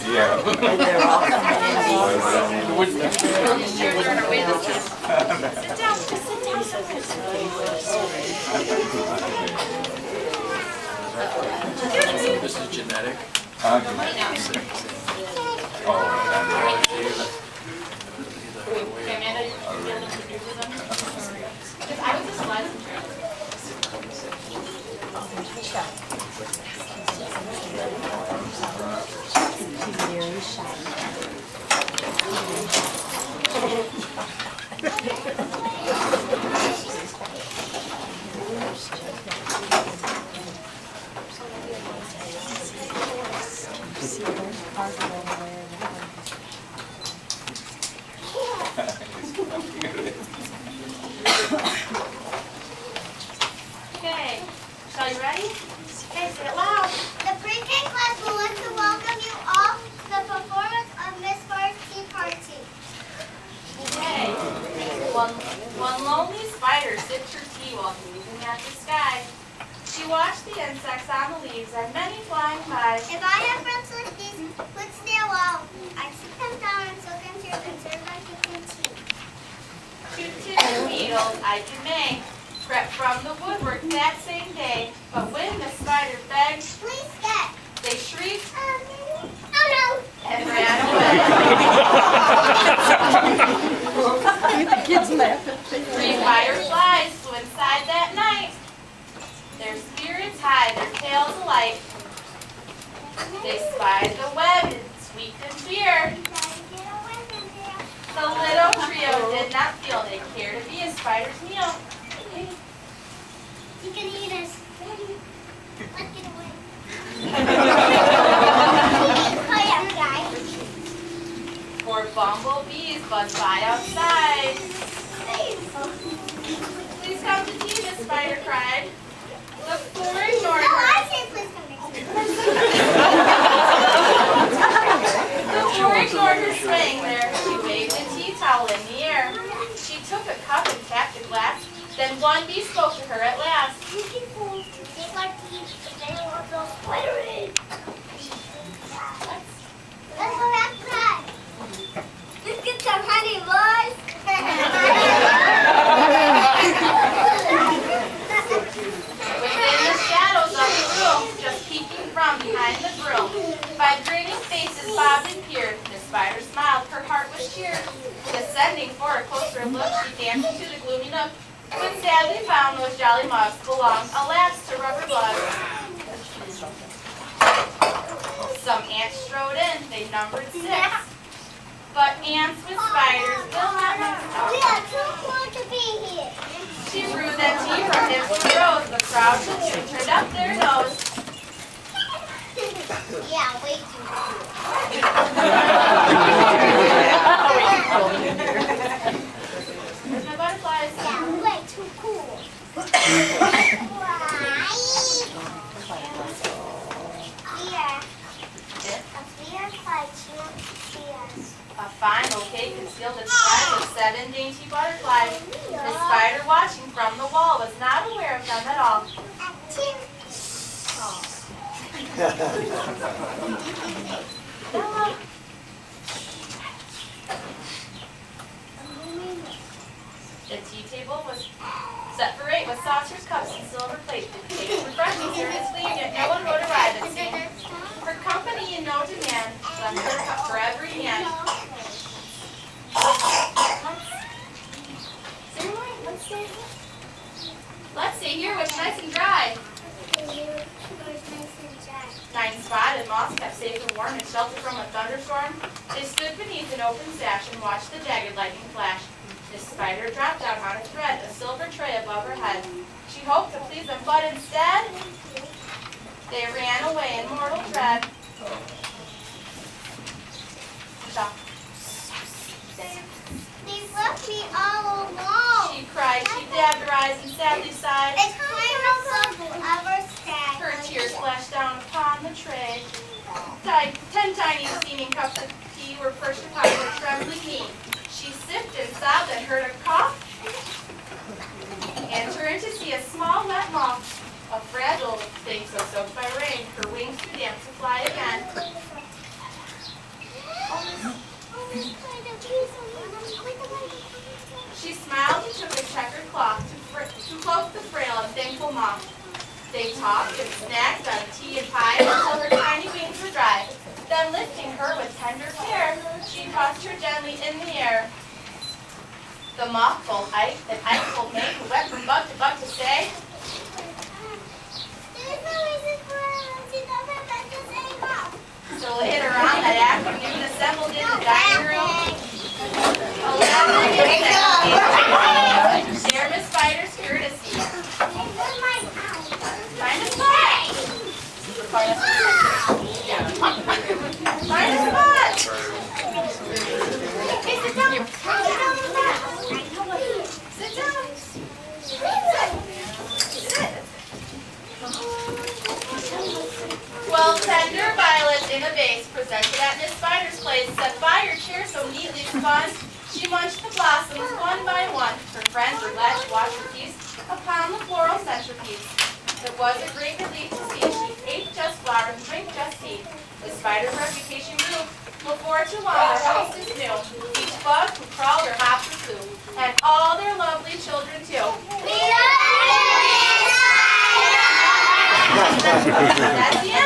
Yeah. And they're all coming in. Sit down, just sit down. This is genetic. Okay, Amanda, you can be able to maneuver them. Because I was just license Very shy. Okay, so you ready? Okay, say it loud. The pre-K class would like to welcome you all to the performance of Miss Bar's Tea Party. Okay. One lonely spider sipped her tea while gazing at the sky. She watched the insects on the leaves and many flying by. If I had friends like these, would stay a while. I sit them down and soak them to and serve my cooking tea. Toot-toot needles, I do May, crept from the woodwork that same day. But when the spider begged, Please stay. they shrieked Oh no. and ran away. The kids laughing. 3 fireflies flew inside that night. Their spirits high, their tails alight. They spied the web and squeaked in fear. The little trio did not feel they cared to be a spider's meal. You can eat us. Let's get away. Hurry up, guys. 4 bumblebees buzzed by outside. Please come to tea, the spider cried. The 4 ignored No, her. I say please come next time. The 4 ignored her swaying there. She waved a tea towel in the air. She took a cup and tapped the glass. Then one bee spoke to her at last. You people take our tea if they don't want those spider in. Let's go outside. Let's get some honey, boys. Within the shadows of the room, just peeking from behind the grill, 5 grinning faces bobbed and peered. The spider smiled, her heart was cheered. Descending for a closer look, she danced into the gloomy nook. But sadly found those jolly mugs belonged, alas, to rubber gloves. Some ants strode in, they numbered 6. But ants with spiders will not mix up. We are too cool to be here. She brewed that tea from hips to rose. The crowd turned up their nose. Yeah, way too cool. Where's my butterflies? Yeah, way too cool. A fine bouquet concealed its prize of 7 dainty butterflies. The spider watching from the wall was not aware of them at all. The tea table was set for 8 with saucers, cups, and silver plates. The cake was refreshing, seriously, yet no one would arrive at scene. For company in no demand, left her a cup for every hand. Let's stay here, it's nice and dry. 9 spotted moths kept safe and warm and sheltered from a thunderstorm. They stood beneath an open sash and watched the jagged lightning flash. The spider dropped down on a thread, a silver tray above her head. She hoped to please them, but instead, they ran away in mortal dread. Stop. They left me all alone. She cried, she dabbed her eyes and sadly sighed. It's plain ever sad. Her tears splashed down upon the tray. 10 tiny steaming cups of tea were perched upon her trembling knee. She sipped and sobbed and heard a cough, and turned to see a small wet moth, a fragile thing so soaked by rain. Her wings too damp to fly again. tender care, she tossed her gently in the air. The moth told Ike that Ike told May who went from bug to say, There's no reason for her when she doesn't have to say no. so later on that afternoon assembled in the dining room, 11 share Miss Spider's courtesy. Find a spot. Find a spot. Hey, sit down. Sit down. Sit. 12 tender violets in a vase presented at Miss Spider's place set by her chair so neatly spun. She munched the blossoms one by one. Her friends were glad to watch her feast upon the floral centerpiece. It was a great relief to see she ate just flowers, drink just tea. The spider's reputation grew. Before too long, their hostess knew each bug who crawled or hopped or flew, and all their lovely children too. We love you, Miss Spider! That's the end.